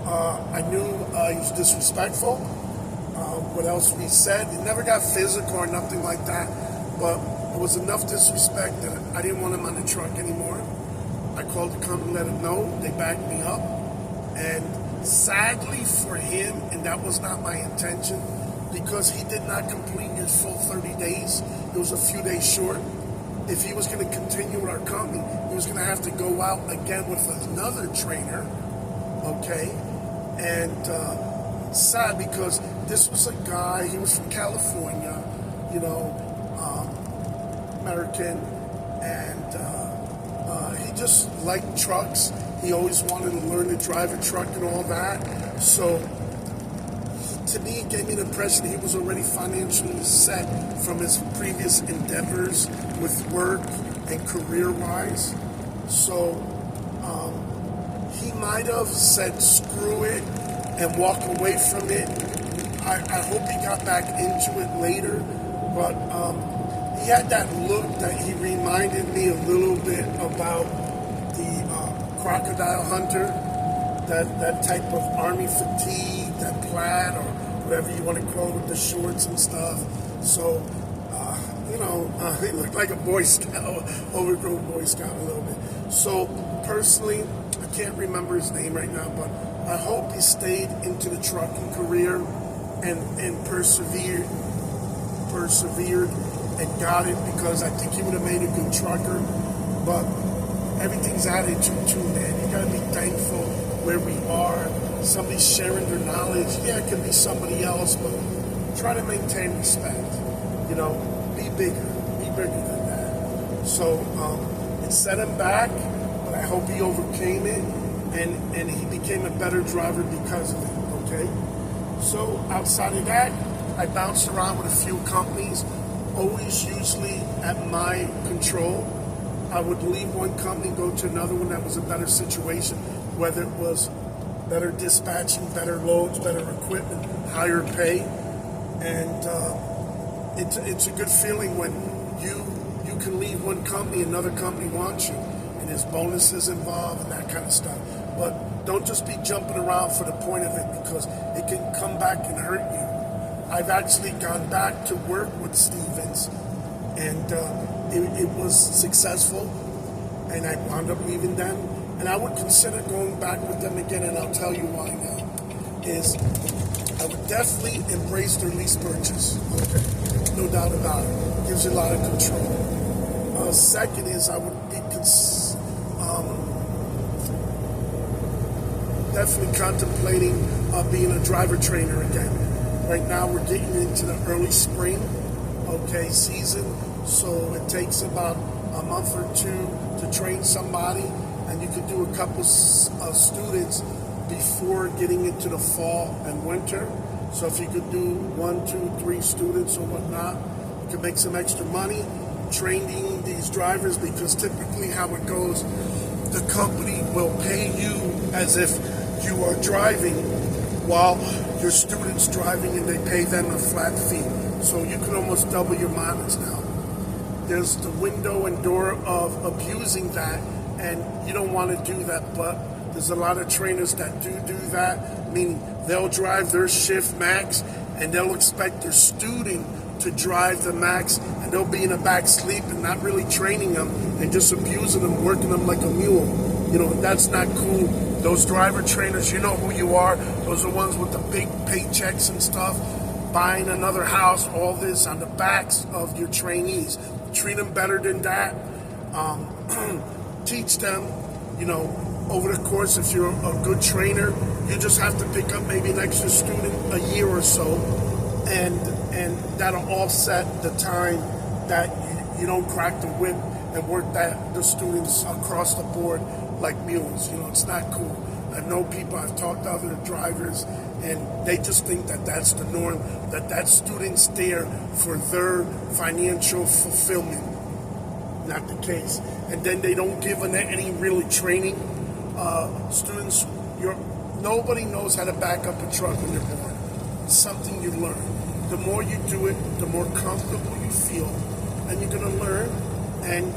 I knew he was disrespectful. What else we said? It never got physical or nothing like that, but it was enough disrespect that I didn't want him on the truck anymore. I called the company, let him know. They backed me up. And sadly for him, and that was not my intention, because he did not complete his full 30 days. It was a few days short. If he was going to continue with our company, he was going to have to go out again with another trainer, okay? And sad, because this was a guy, he was from California, you know, American, and he just liked trucks. He always wanted to learn to drive a truck and all that. So to me, it gave me the impression he was already financially set from his previous endeavors with work and career-wise. So he might have said screw it and walk away from it. I hope he got back into it later, but he had that look that he reminded me a little bit about the Crocodile Hunter, that type of army fatigue, that plaid, or whatever you want to call it, with the shorts and stuff. So, you know, he looked like a Boy Scout, overgrown Boy Scout a little bit. So, personally, I can't remember his name right now, but I hope he stayed into the trucking career and persevered and got it, because I think he would have made a good trucker. But everything's attitude too, man. You gotta be thankful where we are. Somebody's sharing their knowledge. Yeah, it could be somebody else, but try to maintain respect. You know, be bigger than that. So it set him back, but I hope he overcame it, and he became a better driver because of it. Okay. So outside of that, I bounced around with a few companies. always usually at my control. I would leave one company, go to another one that was a better situation, whether it was better dispatching, better loads, better equipment, higher pay. And it's a good feeling when you can leave one company, another company wants you, and there's bonuses involved and that kind of stuff. But don't just be jumping around for the point of it, because it can come back and hurt you. I've actually gone back to work with Stevens, and it was successful, and I wound up leaving them. And I would consider going back with them again, and I'll tell you why now. Is I would definitely embrace their lease purchase. Okay, no doubt about it. Gives you a lot of control. Second is I would be definitely contemplating being a driver trainer again. Right now we're getting into the early spring, season, so it takes about a month or two to train somebody, and you could do a couple of students before getting into the fall and winter. So if you could do 1, 2, 3 students or whatnot, you could make some extra money training these drivers, because typically how it goes, the company will pay you as if you are driving while your student's driving, and they pay them a flat fee. So you can almost double your mileage now. There's the window and door of abusing that, and you don't want to do that, but there's a lot of trainers that do that, meaning they'll drive their shift max, and they'll expect their student to drive the max, and they'll be in the back sleeping, not really training them, and just abusing them, working them like a mule. That's not cool. Those driver trainers, you know who you are. Those are ones with the big paychecks and stuff, buying another house, all this on the backs of your trainees. Treat them better than that. Teach them, over the course, if you're a good trainer, you just have to pick up maybe an extra student a year or so, and that'll offset the time that you don't crack the whip and work the students across the board like mules. It's not cool. I know people, I've talked to other drivers, and they just think that that's the norm, that student's there for their financial fulfillment. Not the case. And then they don't give any really training. Students, nobody knows how to back up a truck when you're born. It's something you learn. The more you do it, the more comfortable you feel, and you're going to learn. And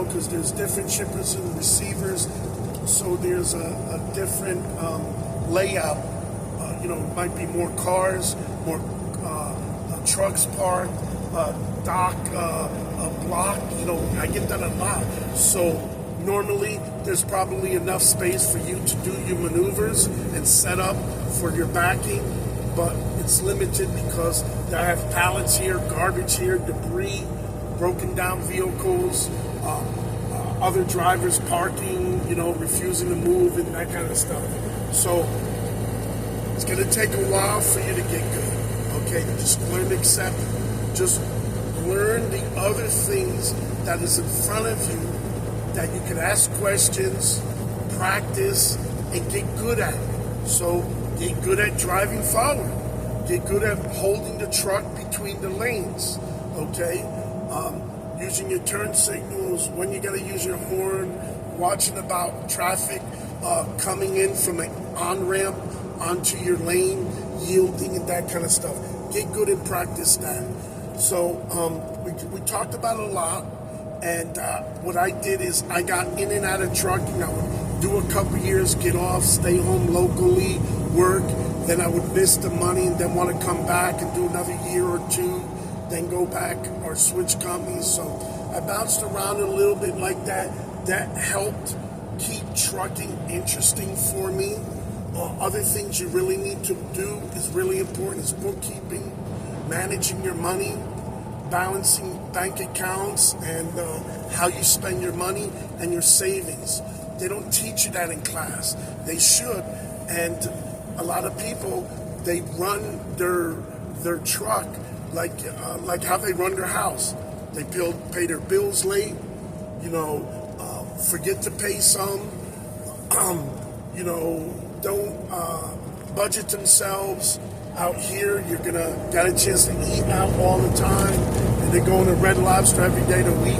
because there's different shippers and receivers, so there's a different layout. Might be more cars, more trucks parked, dock, a block. I get that a lot. So normally there's probably enough space for you to do your maneuvers and set up for your backing, but it's limited because I have pallets here, garbage here, debris, broken down vehicles, other drivers parking, refusing to move, and that kind of stuff. So it's going to take a while for you to get good. Just learn to accept it. Just learn the other things that is in front of you that you can ask questions, practice, and get good at. So get good at driving forward. Get good at holding the truck between the lanes. Using your turn signals, when you got to use your horn, watching about traffic coming in from an on-ramp onto your lane, yielding and that kind of stuff. Get good and practice that. So we talked about it a lot, and what I did is I got in and out of trucking. I would do a couple years, get off, stay home locally, work, then I would miss the money and then want to come back and do another year or two, then go back or switch companies. So I bounced around a little bit like that. That helped keep trucking interesting for me. Other things you really need to do is really important is bookkeeping, managing your money, balancing bank accounts, and how you spend your money and your savings. They don't teach you that in class. They should. And a lot of people, they run their truck like how they run their house. They pay their bills late, forget to pay some, don't budget themselves. Out here, you're got a chance to eat out all the time, and than going to Red Lobster every day of the week.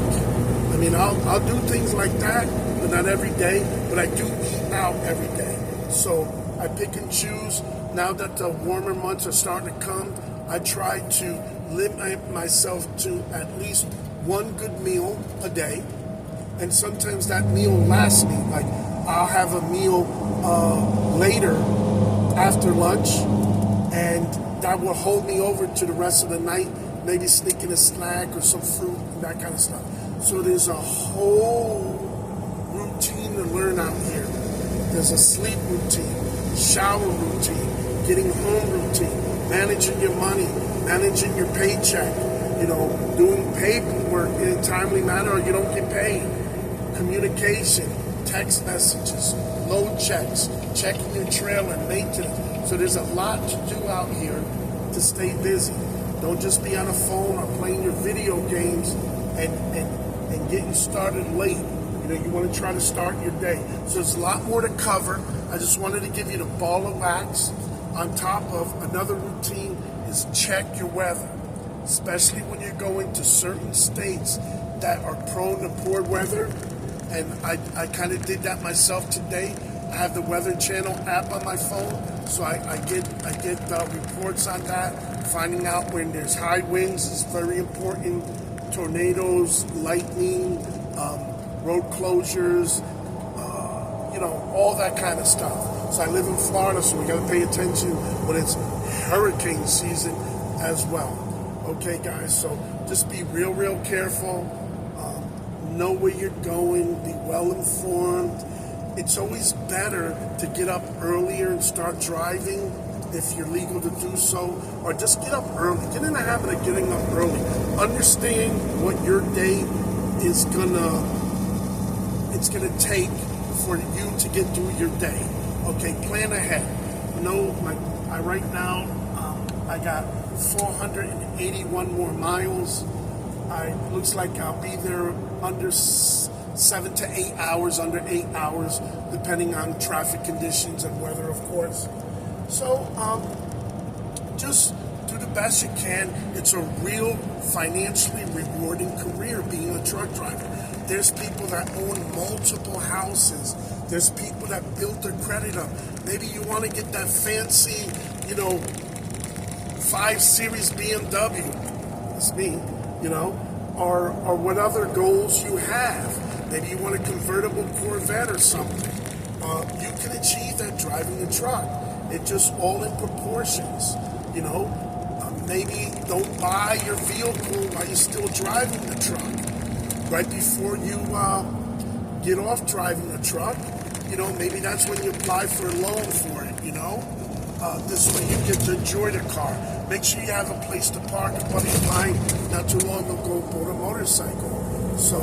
I mean, I'll do things like that, but not every day. But I do eat out every day. So I pick and choose. Now that the warmer months are starting to come, I try to limit myself to at least one good meal a day. And sometimes that meal lasts me. Like, I'll have a meal later after lunch, and that will hold me over to the rest of the night, maybe sneak in a snack or some fruit and that kind of stuff. So there's a whole routine to learn out here. There's a sleep routine, shower routine, getting home routine, managing your money, managing your paycheck, doing paperwork in a timely manner or you don't get paid, communication, text messages, load checks, checking your trailer, maintenance. So there's a lot to do out here to stay busy. Don't just be on a phone or playing your video games and getting started late. You want to try to start your day. So there's a lot more to cover. I just wanted to give you the ball of wax. On top of another routine is check your weather, especially when you're going to certain states that are prone to poor weather. And I kind of did that myself today. I have the Weather Channel app on my phone, so I get reports on that. Finding out when there's high winds is very important. Tornadoes, lightning, road closures, all that kind of stuff. So I live in Florida, so we got to pay attention when it's hurricane season as well. Okay, guys, so just be real careful. Know where you're going, be well informed. It's always better to get up earlier and start driving if you're legal to do so, or just get up early. Get in the habit of getting up early. Understand what your day is gonna take for you to get through your day. Okay, plan ahead. Right now I got 481 more miles. Looks like I'll be there under 7 to 8 hours, under 8 hours, depending on traffic conditions and weather, of course. So just do the best you can. It's a real financially rewarding career being a truck driver. There's people that own multiple houses. There's people that built their credit up. Maybe you want to get that fancy, 5 Series BMW. That's me, or what other goals you have. Maybe you want a convertible Corvette or something. You can achieve that driving a truck. It's just all in proportions, Maybe don't buy your vehicle while you're still driving the truck. Right before you get off driving the truck, maybe that's when you apply for a loan for it, This way you get to enjoy the car. Make sure you have a place to park. A buddy of mine not too long ago bought a motorcycle. So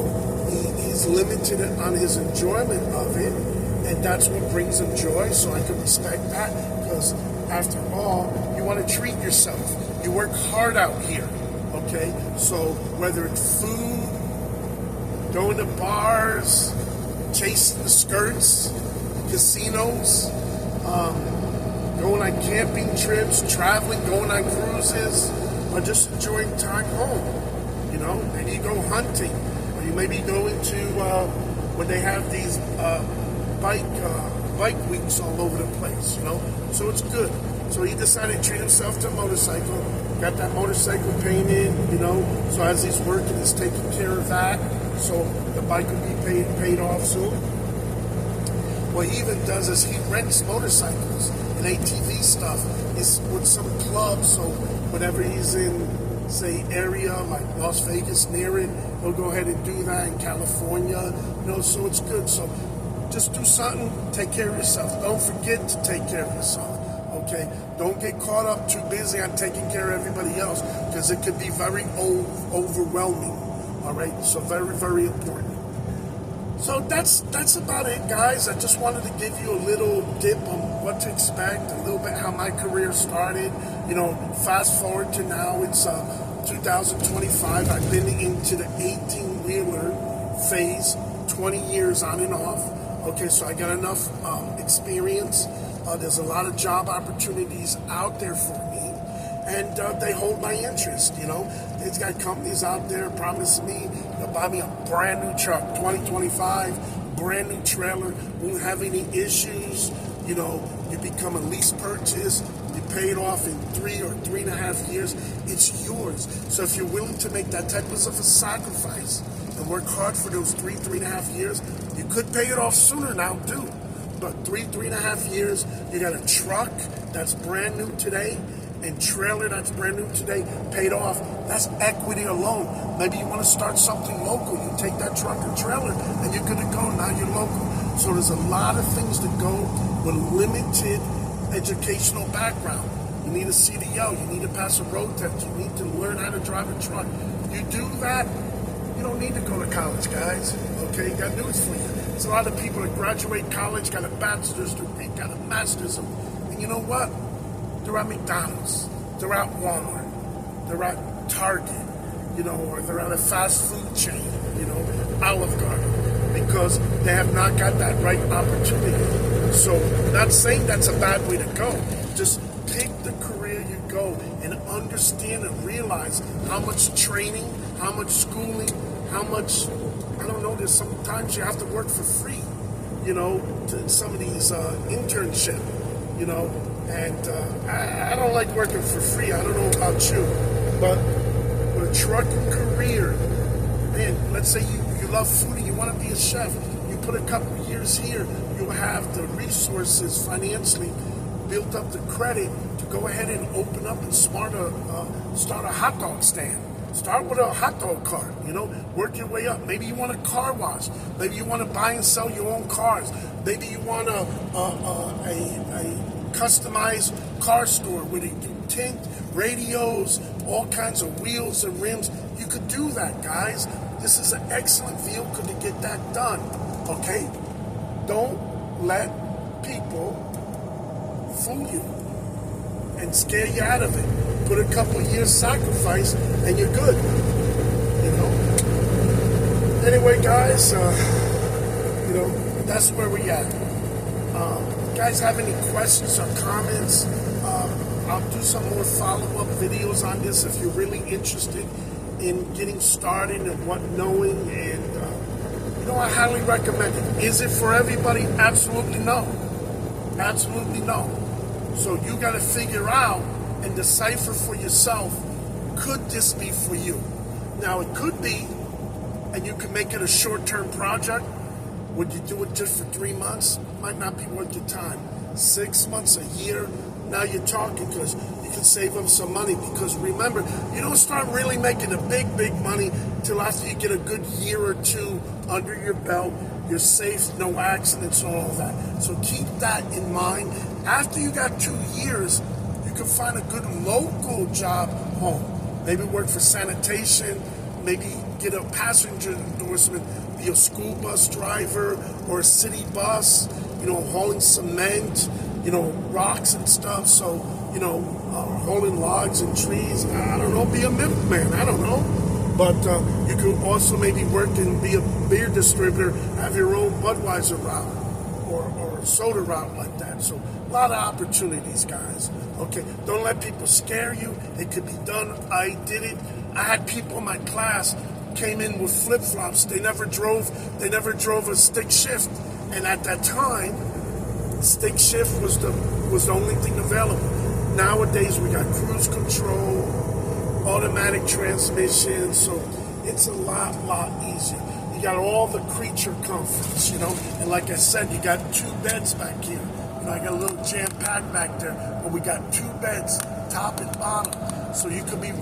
he's limited on his enjoyment of it, and that's what brings him joy. So I can respect that, because after all, you want to treat yourself. You work hard out here, okay? So whether it's food, going to bars, chasing the skirts, casinos, going on camping trips, traveling, going on cruises, or just enjoying time home. Maybe you go hunting, or you maybe go into when they have these bike weeks all over the place. So it's good. So he decided to treat himself to a motorcycle. Got that motorcycle painted. So as he's working, he's taking care of that. So the bike will be paid off soon. What he even does is he rents motorcycles and ATV stuff. He's with some clubs, so whenever he's in, say, area like Las Vegas, near it, he'll go ahead and do that in California. So it's good. So just do something, take care of yourself. Don't forget to take care of yourself. Okay? Don't get caught up too busy on taking care of everybody else, because it could be very overwhelming. All right? So very, very important. So that's about it, guys. I just wanted to give you a little dip on what to expect, a little bit how my career started. Fast forward to now, it's 2025. I've been into the 18-wheeler phase, 20 years on and off. Okay, so I got enough experience. There's a lot of job opportunities out there for me. and they hold my interest. There's got companies out there promising me they'll buy me a brand new truck, 2025, brand new trailer, won't have any issues. You become a lease purchase, you pay it off in 3 or 3.5 years, it's yours. So if you're willing to make that type of a sacrifice and work hard for those 3.5 years, you could pay it off sooner now too. But 3.5 years, you got a truck that's brand new today and trailer that's brand new today, paid off. That's equity alone. Maybe you want to start something local. You take that truck or trailer and you're good to go. Now you're local. So there's a lot of things to go with limited educational background. You need a CDL. You need to pass a road test. You need to learn how to drive a truck. You do that, you don't need to go to college, guys. Okay, got news for you. There's a lot of people that graduate college, got a bachelor's degree, got a master's, and you know what? They're at McDonald's, they're at Walmart, they're at Target, or they're at a fast food chain, Olive Garden, because they have not got that right opportunity. So, not saying that's a bad way to go. Just pick the career you go and understand and realize how much training, how much schooling, how much, there's sometimes you have to work for free, to some of these internship, and I don't like working for free. I don't know about you, but with a trucking career, man, let's say you love food and you want to be a chef, you put a couple of years here, you'll have the resources financially, built up the credit to go ahead and open up and start a hot dog stand. Start with a hot dog cart, work your way up. Maybe you want a car wash. Maybe you want to buy and sell your own cars. Maybe you want a customized car store where they do tint, radios, all kinds of wheels and rims. You could do that, guys. This is an excellent vehicle to get that done, okay? Don't let people fool you and scare you out of it. Put a couple of years sacrifice and you're good, Anyway, guys, that's where we at. If you guys have any questions or comments, I'll do some more follow-up videos on this if you're really interested in getting started and knowing, and I highly recommend it. Is it for everybody? Absolutely no. Absolutely no. So you got to figure out and decipher for yourself, could this be for you? Now, it could be, and you can make it a short-term project. Would you do it just for 3 months? Might not be worth your time. 6 months, a year, now you're talking, because you can save up some money. Because remember, you don't start really making the big money till after you get a good year or two under your belt. You're safe, no accidents, all that. So keep that in mind. After you got 2 years, you can find a good local job home. Maybe work for sanitation, maybe get a passenger endorsement, be a school bus driver or a city bus, hauling cement, rocks and stuff. So, hauling logs and trees. I don't know, be a middleman, I don't know. But you could also maybe work and be a beer distributor, have your own Budweiser route or soda route like that. So a lot of opportunities, guys. Okay, don't let people scare you. It could be done. I did it. I had people in my class came in with flip-flops. They never drove a stick shift. And at that time, stick shift was the only thing available. Nowadays we got cruise control, automatic transmission, so it's a lot easier. You got all the creature comforts, and like I said, you got 2 beds back here. I got a little jam pack back there, but we got 2 beds, top and bottom, so you could be